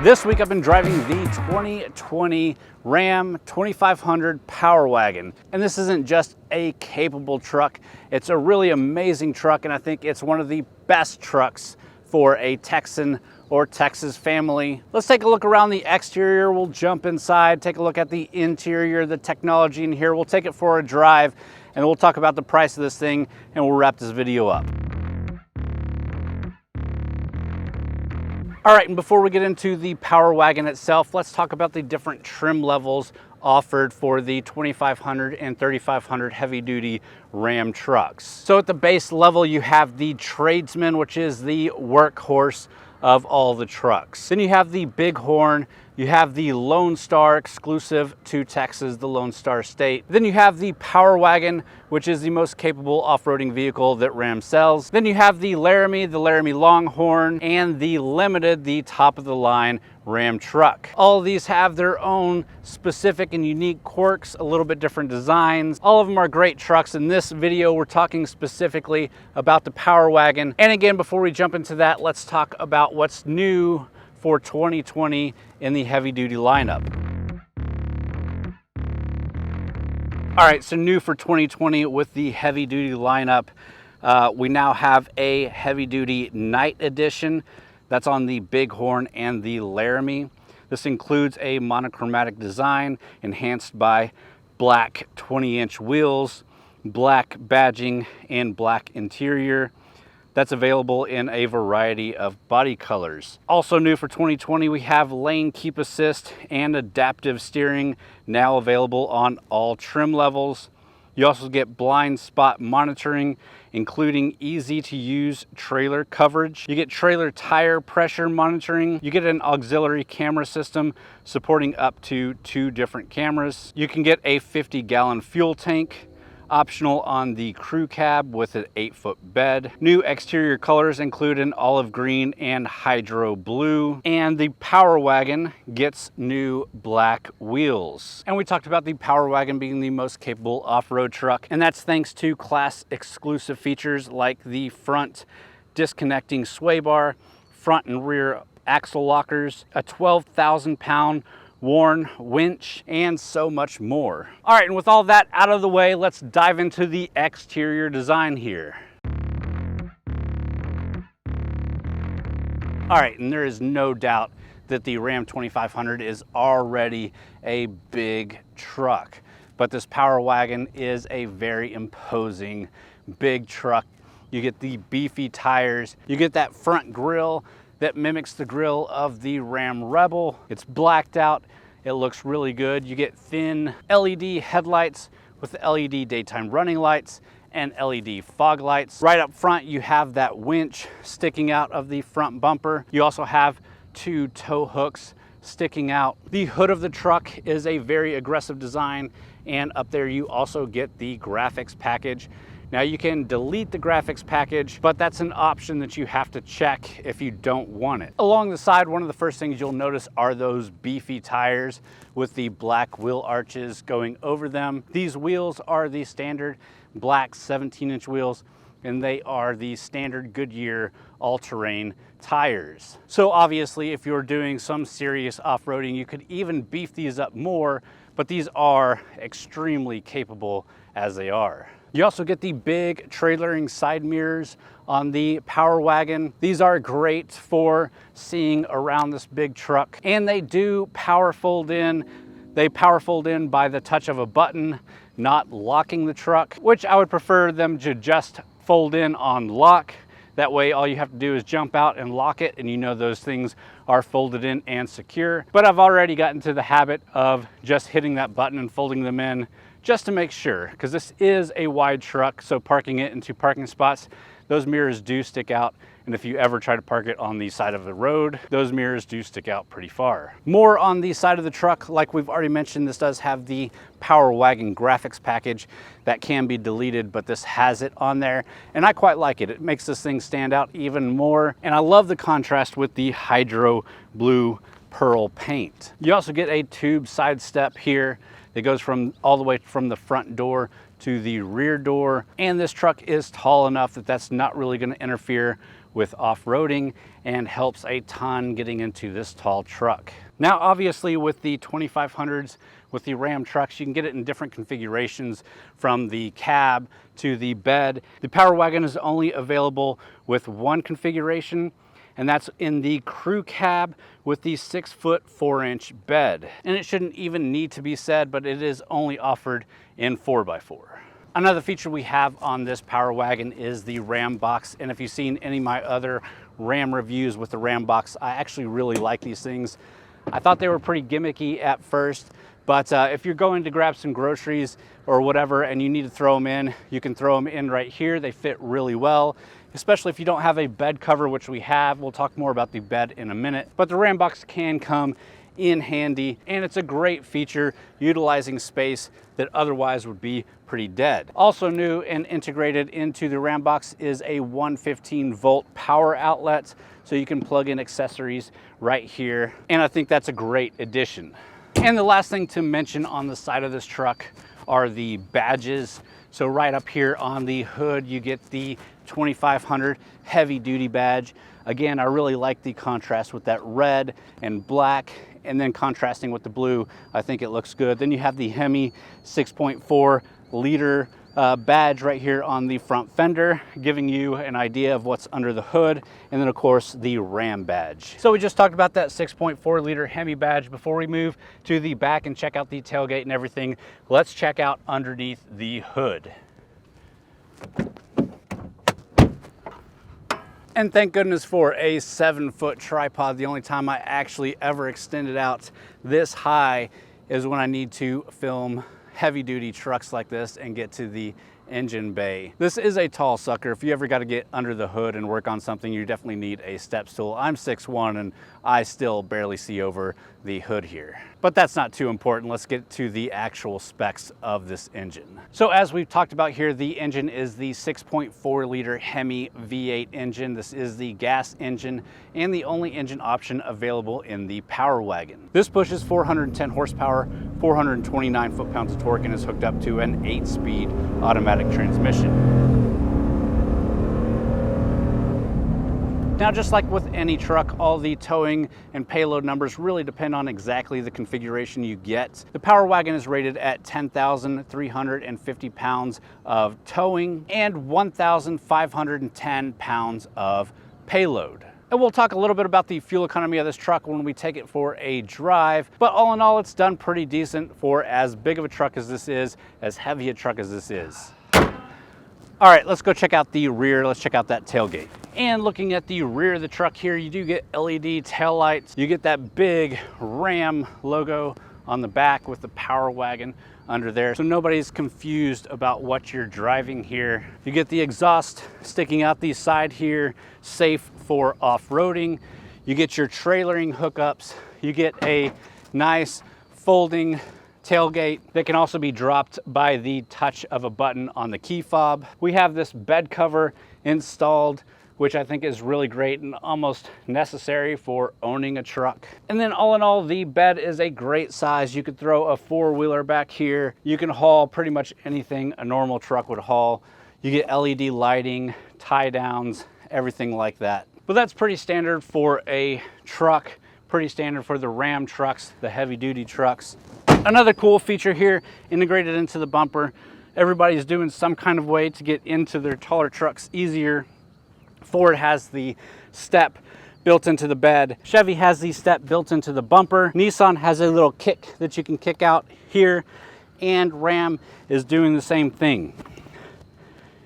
This week I've been driving the 2020 Ram 2500 Power Wagon. And this isn't just a capable truck, it's a really amazing truck, and I think it's one of the best trucks for a Texan or Texas family. Let's take a look around the exterior, we'll jump inside, take a look at the interior, the technology in here, we'll take it for a drive, and we'll talk about the price of this thing, and we'll wrap this video up. All right, and before we get into the Power Wagon itself, let's talk about the different trim levels offered for the 2500 and 3500 heavy duty Ram trucks. So at the base level, you have the Tradesman, which is the workhorse of all the trucks. Then you have the Bighorn, you have the Lone Star, exclusive to Texas, the Lone Star State. Then you have the Power Wagon, which is the most capable off-roading vehicle that Ram sells. Then you have the Laramie Longhorn, and the Limited, the top-of-the-line Ram truck. All of these have their own specific and unique quirks, a little bit different designs. All of them are great trucks. In this video, we're talking specifically about the Power Wagon. And again, before we jump into that, let's talk about what's new for 2020 in the heavy duty lineup. All right, so new for 2020 with the heavy duty lineup, we now have a heavy duty night edition that's on the Bighorn and the Laramie. This includes a monochromatic design enhanced by black 20-inch wheels, black badging, and black interior. That's available in a variety of body colors. Also new for 2020, we have lane keep assist and adaptive steering, now available on all trim levels. You also get blind spot monitoring, including easy to use trailer coverage. You get trailer tire pressure monitoring. You get an auxiliary camera system supporting up to 2 different cameras. You can get a 50-gallon fuel tank, optional on the crew cab with an 8-foot bed. New exterior colors include an olive green and hydro blue. And the Power Wagon gets new black wheels. And we talked about the Power Wagon being the most capable off-road truck, and that's thanks to class exclusive features like the front disconnecting sway bar, front and rear axle lockers, a 12,000-pound Warn winch, and so much more. All right, and with all that out of the way, let's dive into the exterior design here. All right, and there is no doubt that the Ram 2500 is already a big truck, but this Power Wagon is a very imposing big truck. You get the beefy tires, you get that front grille that mimics the grille of the Ram Rebel. It's blacked out, it looks really good. You get thin LED headlights with the LED daytime running lights and LED fog lights. Right up front, you have that winch sticking out of the front bumper. You also have 2 tow hooks sticking out. The hood of the truck is a very aggressive design, and up there you also get the graphics package. Now you can delete the graphics package, but that's an option that you have to check if you don't want it. Along the side, one of the first things you'll notice are those beefy tires with the black wheel arches going over them. These wheels are the standard black 17-inch wheels, and they are the standard Goodyear all-terrain tires. So obviously, if you're doing some serious off-roading, you could even beef these up more, but these are extremely capable as they are. You also get the big trailering side mirrors on the Power Wagon. These are great for seeing around this big truck, and they do power fold in. They power fold in by the touch of a button, not locking the truck, which I would prefer them to just fold in on lock. That way all you have to do is jump out and lock it, and you know those things are folded in and secure. But I've already gotten to the habit of just hitting that button and folding them in just to make sure, because this is a wide truck, so parking it in 2 parking spots, those mirrors do stick out, and if you ever try to park it on the side of the road, those mirrors do stick out pretty far. More on the side of the truck, like we've already mentioned, this does have the Power Wagon graphics package that can be deleted, but this has it on there, and I quite like it. It makes this thing stand out even more, and I love the contrast with the hydro blue pearl paint. You also get a tube side step here that goes all the way from the front door to the rear door, and this truck is tall enough that that's not really going to interfere with off-roading and helps a ton getting into this tall truck. Now, obviously with the 2500s, with the Ram trucks, you can get it in different configurations from the cab to the bed. The Power Wagon is only available with one configuration, and that's in the crew cab with the 6-foot 4-inch bed. And it shouldn't even need to be said, but it is only offered in 4x4. Another feature we have on this Power Wagon is the Ram Box. And if you've seen any of my other Ram reviews with the Ram Box, I actually really like these things. I thought they were pretty gimmicky at first, but if you're going to grab some groceries or whatever and you need to throw them in, you can throw them in right here. They fit really well, especially if you don't have a bed cover, which we have. We'll talk more about the bed in a minute, but the Ram Box can come in handy, and it's a great feature utilizing space that otherwise would be pretty dead. Also new and integrated into the Ram Box is a 115-volt power outlet, so you can plug in accessories right here, and I think that's a great addition. And the last thing to mention on the side of this truck are the badges. So right up here on the hood, you get the 2500 heavy duty badge. Again, I really like the contrast with that red and black, and then contrasting with the blue, I think it looks good. Then you have the Hemi 6.4 liter badge right here on the front fender, giving you an idea of what's under the hood. And then of course the Ram badge. So we just talked about that 6.4 liter Hemi badge. Before we move to the back and check out the tailgate and everything, let's check out underneath the hood. And thank goodness for a 7-foot tripod. The only time I actually ever extended out this high is when I need to film heavy duty trucks like this and get to the engine bay. This is a tall sucker. If you ever got to get under the hood and work on something, you definitely need a step stool. I'm 6'1" and I still barely see over the hood here. But that's not too important. Let's get to the actual specs of this engine. So as we've talked about here, the engine is the 6.4 liter Hemi V8 engine. This is the gas engine and the only engine option available in the Power Wagon. This pushes 410 horsepower, 429 foot-pounds of torque, and is hooked up to an 8-speed automatic transmission. Now, just like with any truck, all the towing and payload numbers really depend on exactly the configuration you get. The Power Wagon is rated at 10,350 pounds of towing and 1,510 pounds of payload. And we'll talk a little bit about the fuel economy of this truck when we take it for a drive. But all in all, it's done pretty decent for as big of a truck as this is, as heavy a truck as this is. All right, let's go check out the rear. Let's check out that tailgate. And looking at the rear of the truck here, you do get LED taillights. You get that big Ram logo on the back with the Power Wagon under there, so nobody's confused about what you're driving here. You get the exhaust sticking out the side here, safe for off-roading. You get your trailering hookups. You get a nice folding tailgate that can also be dropped by the touch of a button on the key fob. We have this bed cover installed, which I think is really great and almost necessary for owning a truck. And then all in all, the bed is a great size. You could throw a 4-wheeler back here. You can haul pretty much anything a normal truck would haul. You get LED lighting, tie downs, everything like that. But that's pretty standard for a truck, pretty standard for the Ram trucks, the heavy duty trucks. Another cool feature here, integrated into the bumper. Everybody's doing some kind of way to get into their taller trucks easier. Ford has the step built into the bed. Chevy has the step built into the bumper. Nissan has a little kick that you can kick out here, and Ram is doing the same thing.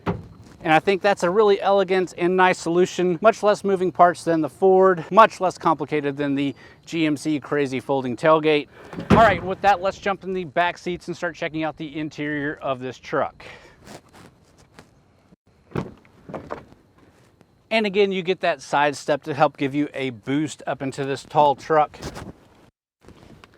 And I think that's a really elegant and nice solution. Much less moving parts than the Ford, much less complicated than the GMC crazy folding tailgate. All right, with that, let's jump in the back seats and start checking out the interior of this truck. And again, you get that side step to help give you a boost up into this tall truck.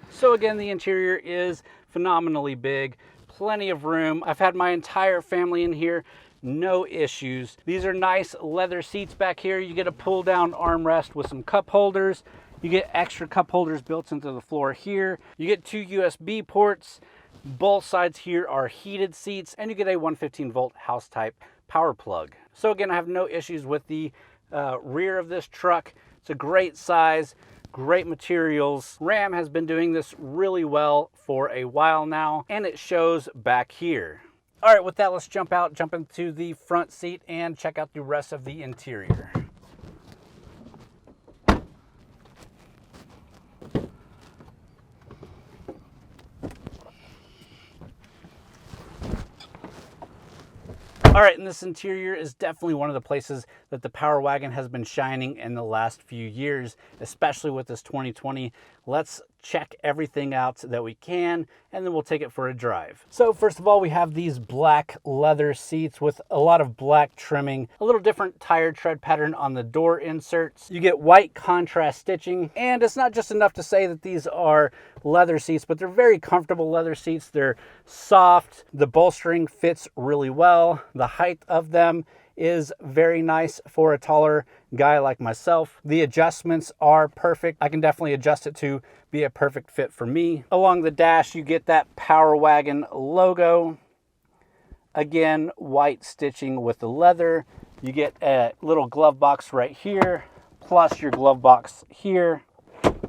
So again, the interior is phenomenally big, plenty of room. I've had my entire family in here. No issues. These are nice leather seats back here. You get a pull down armrest with some cup holders. You get extra cup holders built into the floor here. You get 2 USB ports. Both sides here are heated seats, and you get a 115-volt house type power plug. So again, I have no issues with the rear of this truck. It's a great size, great materials. Ram has been doing this really well for a while now, and it shows back here. All right, with that, let's jump into the front seat and check out the rest of the interior. All right, and this interior is definitely one of the places that the Power Wagon has been shining in the last few years, especially with this 2020. Let's check everything out that we can, and then we'll take it for a drive. So first of all, we have these black leather seats with a lot of black trimming, a little different tire tread pattern on the door inserts. You get white contrast stitching, and it's not just enough to say that these are leather seats, but they're very comfortable leather seats. They're soft. The bolstering fits really well. The height of them is very nice for a taller guy like myself. The adjustments are perfect. I can definitely adjust it to be a perfect fit for me. Along the dash, you get that Power Wagon logo. Again, white stitching with the leather. You get a little glove box right here, plus your glove box here.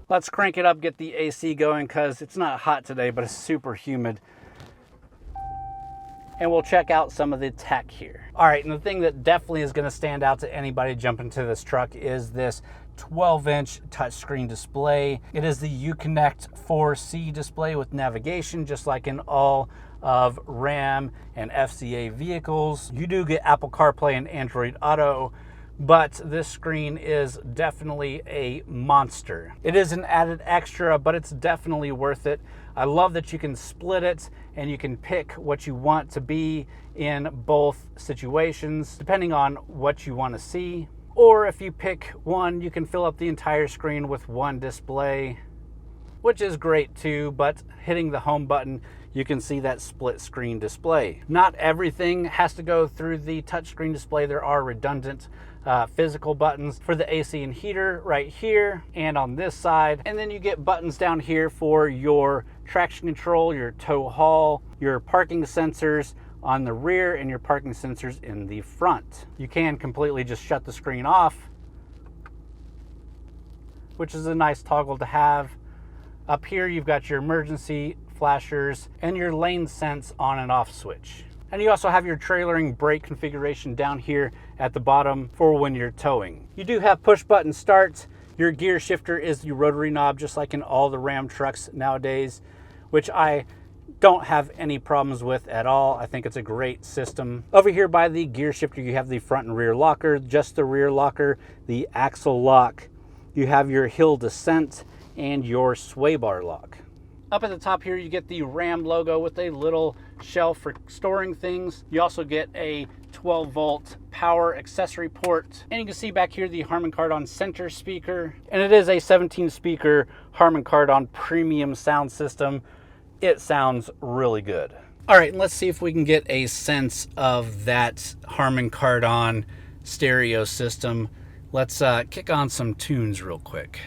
Let's crank it up, get the AC going, because it's not hot today, but it's super humid. And we'll check out some of the tech here. All right, and the thing that definitely is gonna stand out to anybody jumping into this truck is this 12-inch touchscreen display. It is the Uconnect 4C display with navigation, just like in all of Ram and FCA vehicles. You do get Apple CarPlay and Android Auto, but this screen is definitely a monster. It is an added extra, but it's definitely worth it. I love that you can split it and you can pick what you want to be in both situations, depending on what you want to see. Or if you pick one, you can fill up the entire screen with one display, which is great too, but hitting the home button, you can see that split screen display. Not everything has to go through the touchscreen display. There are redundant physical buttons for the AC and heater right here and on this side. And then you get buttons down here for your traction control, your tow haul, your parking sensors on the rear, and your parking sensors in the front. You can completely just shut the screen off, which is a nice toggle to have. Up here, you've got your emergency flashers and your lane sense on and off switch. And you also have your trailering brake configuration down here at the bottom for when you're towing. You do have push button starts. Your gear shifter is the rotary knob, just like in all the Ram trucks nowadays, which I don't have any problems with at all. I think it's a great system. Over here by the gear shifter, you have the front and rear locker, just the rear locker, the axle lock. You have your hill descent and your sway bar lock. Up at the top here, you get the Ram logo with a little shelf for storing things. You also get a 12-volt power accessory port. And you can see back here the Harman Kardon center speaker. And it is a 17-speaker Harman Kardon premium sound system. It sounds really good. All right, and let's see if we can get a sense of that Harman Kardon stereo system. Let's kick on some tunes real quick.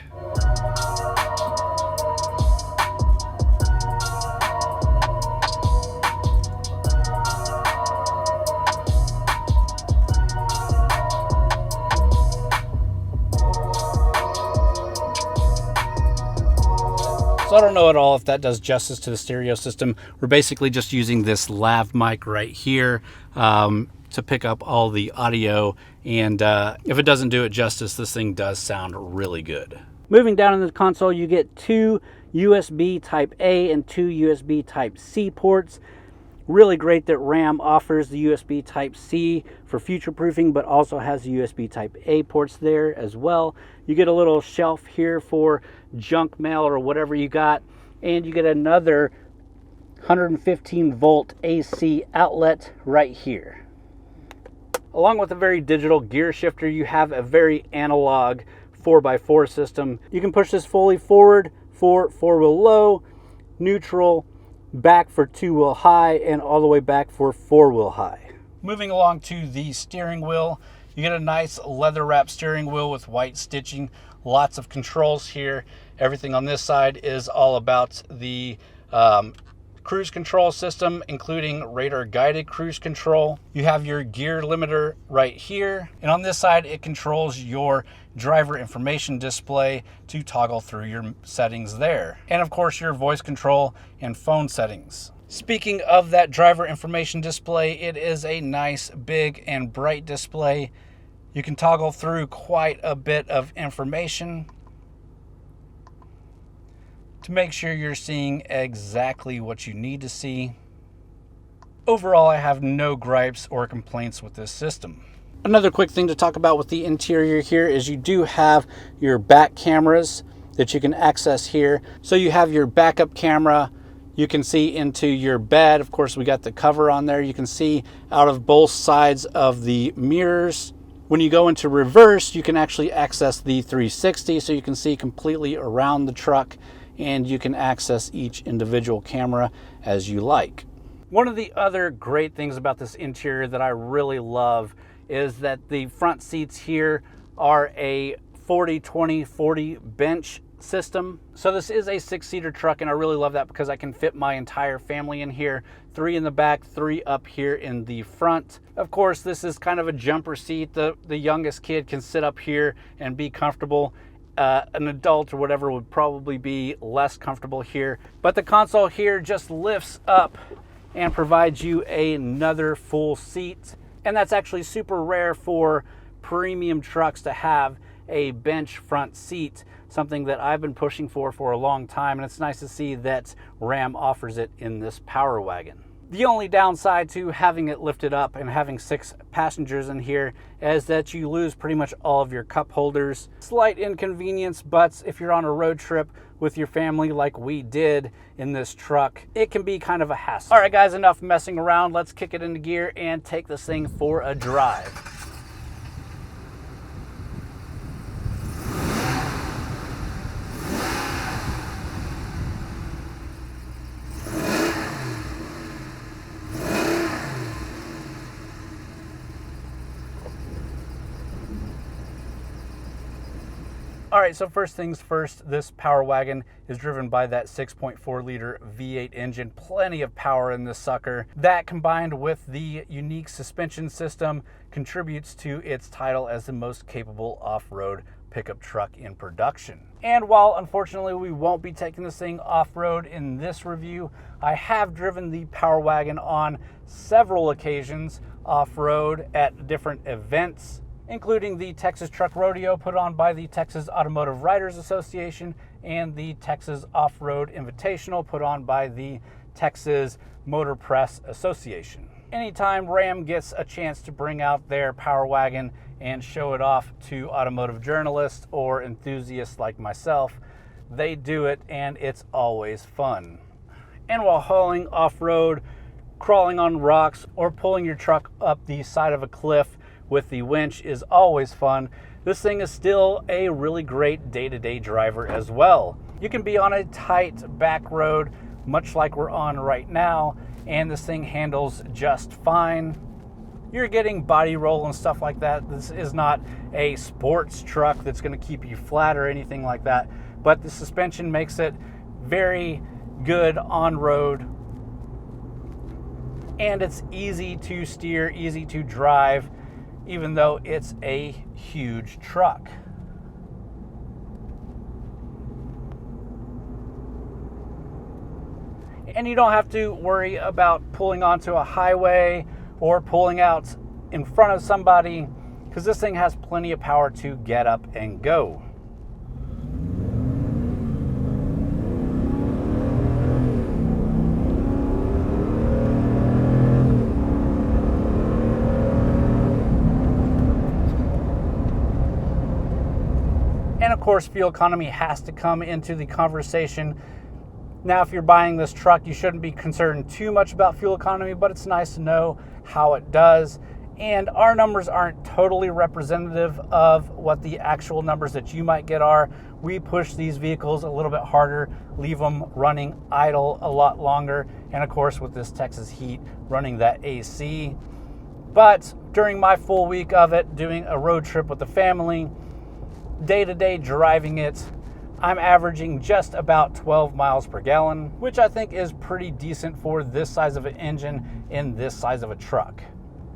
So I don't know at all if that does justice to the stereo system. We're basically just using this lav mic right here to pick up all the audio. And if it doesn't do it justice, this thing does sound really good. Moving down in the console, you get two USB Type A and two USB Type C ports. Really great that Ram offers the USB Type C for future proofing, but also has the USB Type A ports there as well. You get a little shelf here for junk mail or whatever you got, and you get another 115 volt AC outlet right here. Along with a very digital gear shifter, you have a very analog 4x4 system. You can push this fully forward for 4-wheel low, neutral, back for 2-wheel high, and all the way back for 4-wheel high. Moving along to the steering wheel, you get a nice leather wrap steering wheel with white stitching, lots of controls here. Everything on this side is all about the cruise control system, including radar guided cruise control. You have your gear limiter right here. And on this side, it controls your driver information display to toggle through your settings there. And of course, your voice control and phone settings. Speaking of that driver information display, it is a nice, big, and bright display. You can toggle through quite a bit of information to make sure you're seeing exactly what you need to see. Overall, I have no gripes or complaints with this system. Another quick thing to talk about with the interior here is you do have your back cameras that you can access here. So you have your backup camera. You can see into your bed. Of course, we got the cover on there. You can see out of both sides of the mirrors. When you go into reverse, you can actually access the 360, so you can see completely around the truck, and you can access each individual camera as you like. One of the other great things about this interior that I really love is that the front seats here are a 40-20-40 bench system. So this is a 6-seater truck, and I really love that because I can fit my entire family in here, 3 in the back, 3 up here in the front. Of course, this is kind of a jumper seat. The youngest kid can sit up here and be comfortable. An adult or whatever would probably be less comfortable here, but the console here just lifts up and provides you another full seat. And that's actually super rare for premium trucks to have a bench front seat, something that I've been pushing for a long time, and it's nice to see that Ram offers it in this Power Wagon. The only downside to having it lifted up and having 6 passengers in here is that you lose pretty much all of your cup holders. Slight inconvenience, but if you're on a road trip with your family like we did in this truck, it can be kind of a hassle. All right, guys, enough messing around. Let's kick it into gear and take this thing for a drive. All right, so first things first, this Power Wagon is driven by that 6.4 liter V8 engine. Plenty of power in this sucker. That, combined with the unique suspension system, contributes to its title as the most capable off-road pickup truck in production. And while unfortunately we won't be taking this thing off-road in this review, I have driven the Power Wagon on several occasions off-road at different events, including the Texas Truck Rodeo put on by the Texas Automotive Writers Association and the Texas Off-Road Invitational put on by the Texas Motor Press Association. Anytime Ram gets a chance to bring out their Power Wagon and show it off to automotive journalists or enthusiasts like myself, they do it, and it's always fun. And while hauling off-road, crawling on rocks, or pulling your truck up the side of a cliff with the winch is always fun, this thing is still a really great day-to-day driver as well. You can be on a tight back road, much like we're on right now, and this thing handles just fine. You're getting body roll and stuff like that. This is not a sports truck that's going to keep you flat or anything like that, but the suspension makes it very good on road, and it's easy to steer, easy to drive, even though it's a huge truck. And you don't have to worry about pulling onto a highway or pulling out in front of somebody, because this thing has plenty of power to get up and go. And of course, fuel economy has to come into the conversation. Now, if you're buying this truck, you shouldn't be concerned too much about fuel economy, but it's nice to know how it does. And our numbers aren't totally representative of what the actual numbers that you might get are. We push these vehicles a little bit harder, leave them running idle a lot longer, and of course with this Texas heat, running that AC. But during my full week of it, doing a road trip with the family, day-to-day driving it, I'm averaging just about 12 miles per gallon, which I think is pretty decent for this size of an engine in this size of a truck.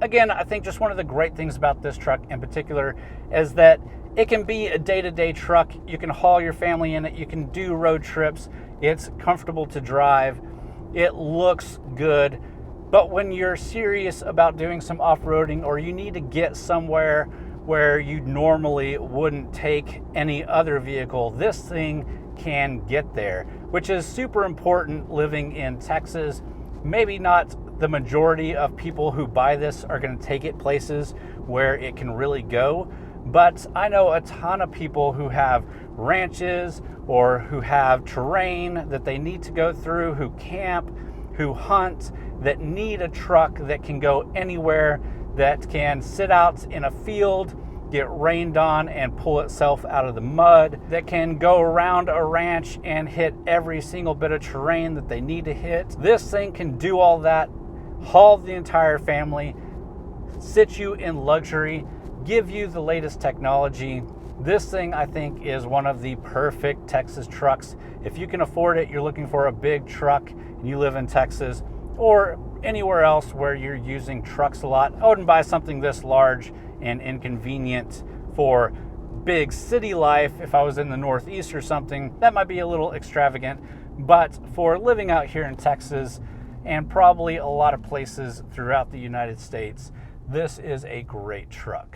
Again, I think just one of the great things about this truck in particular is that it can be a day-to-day truck. You can haul your family in it. You can do road trips. It's comfortable to drive. It looks good. But when you're serious about doing some off-roading, or you need to get somewhere where you normally wouldn't take any other vehicle, this thing can get there, which is super important living in Texas. Maybe not the majority of people who buy this are going to take it places where it can really go, but I know a ton of people who have ranches or who have terrain that they need to go through, who camp, who hunt, that need a truck that can go anywhere, that can sit out in a field, get rained on and pull itself out of the mud, that can go around a ranch and hit every single bit of terrain that they need to hit. This thing can do all that, haul the entire family, sit you in luxury, give you the latest technology. This thing, I think, is one of the perfect Texas trucks. If you can afford it, you're looking for a big truck and you live in Texas or anywhere else where you're using trucks a lot, I wouldn't buy something this large and inconvenient for big city life. If I was in the Northeast or something, that might be a little extravagant, but for living out here in Texas and probably a lot of places throughout the United States, this is a great truck.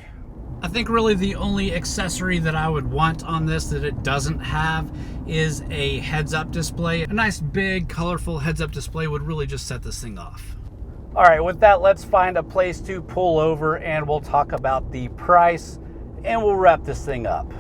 I think really the only accessory that I would want on this that it doesn't have is a heads-up display. A nice big colorful heads-up display would really just set this thing off. All right, with that, let's find a place to pull over and we'll talk about the price and we'll wrap this thing up.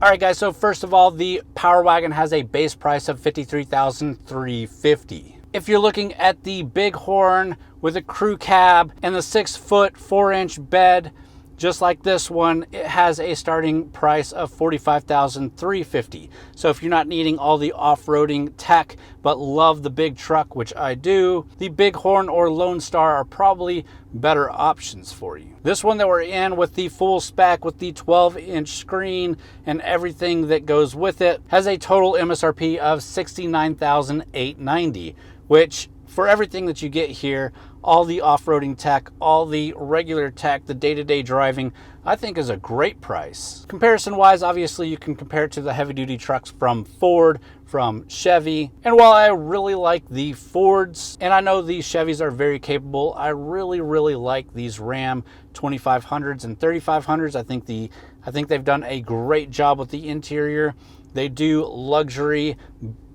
All right, guys, so first of all, the Power Wagon has a base price of $53,350. If you're looking at the Bighorn with a crew cab and the 6-foot 4-inch bed, just like this one, it has a starting price of $45,350. So if you're not needing all the off-roading tech but love the big truck, which I do, the Bighorn or Lone Star are probably better options for you. This one that we're in with the full spec with the 12-inch screen and everything that goes with it has a total MSRP of $69,890, which for everything that you get here, all the off-roading tech, all the regular tech, the day-to-day driving, I think is a great price. Comparison-wise, obviously you can compare it to the heavy-duty trucks from Ford, from Chevy. And while I really like the Fords, and I know these Chevys are very capable, I really like these Ram 2500s and 3500s. I think they've done a great job with the interior. They do luxury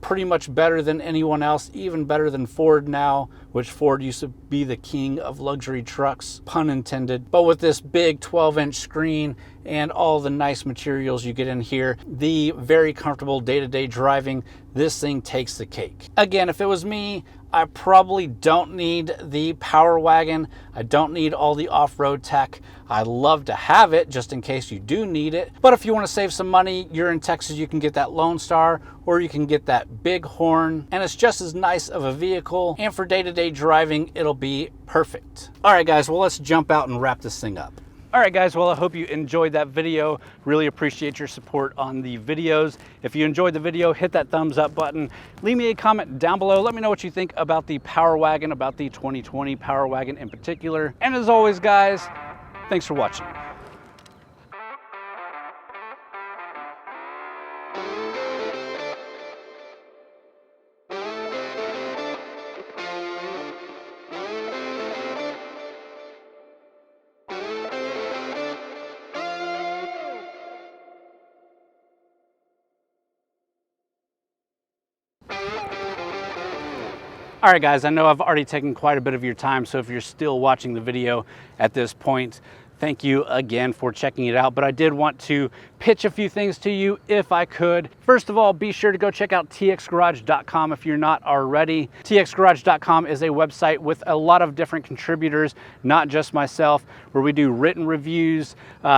pretty much better than anyone else, even better than Ford now, which Ford used to be the king of luxury trucks, pun intended. But with this big 12-inch screen and all the nice materials you get in here, the very comfortable day-to-day driving, this thing takes the cake. Again, if it was me, I probably don't need the Power Wagon. I don't need all the off-road tech. I love to have it just in case you do need it. But if you want to save some money, you're in Texas, you can get that Lone Star or you can get that Bighorn. And it's just as nice of a vehicle. And for day-to-day driving, it'll be perfect. All right, guys, well, let's jump out and wrap this thing up. All right, guys, well, I hope you enjoyed that video. Really appreciate your support on the videos. If you enjoyed the video, hit that thumbs up button. Leave me a comment down below. Let me know what you think about the Power Wagon, about the 2020 Power Wagon in particular. And as always, guys, thanks for watching. All right, guys, I know I've already taken quite a bit of your time, so if you're still watching the video at this point, thank you again for checking it out. But I did want to pitch a few things to you if I could. First of all, be sure to go check out TXGARAGE.com if you're not already. TXGARAGE.com is a website with a lot of different contributors, not just myself, where we do written reviews,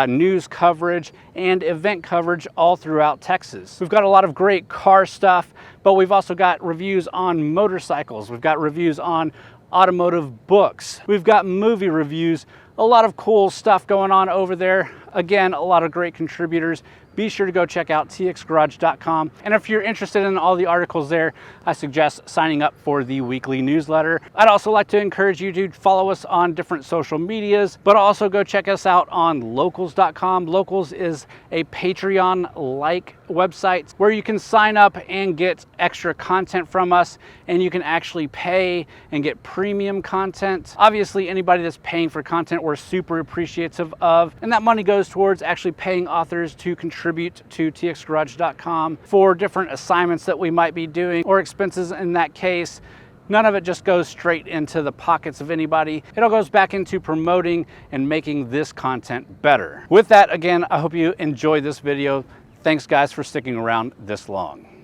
news coverage, and event coverage all throughout Texas. We've got a lot of great car stuff, but we've also got reviews on motorcycles. We've got reviews on automotive books. We've got movie reviews, a lot of cool stuff going on over there. Again, a lot of great contributors. be sure to go check out txgarage.com. And if you're interested in all the articles there, I suggest signing up for the weekly newsletter. I'd also like to encourage you to follow us on different social medias, but also go check us out on locals.com. Locals is a Patreon-like website where you can sign up and get extra content from us, and you can actually pay and get premium content. Obviously, anybody that's paying for content, we're super appreciative of, and that money goes towards actually paying authors to contribute to txgarage.com for different assignments that we might be doing, or expenses in that case. None of it just goes straight into the pockets of anybody. It all goes back into promoting and making this content better. With that, again, I hope you enjoyed this video. Thanks guys for sticking around this long.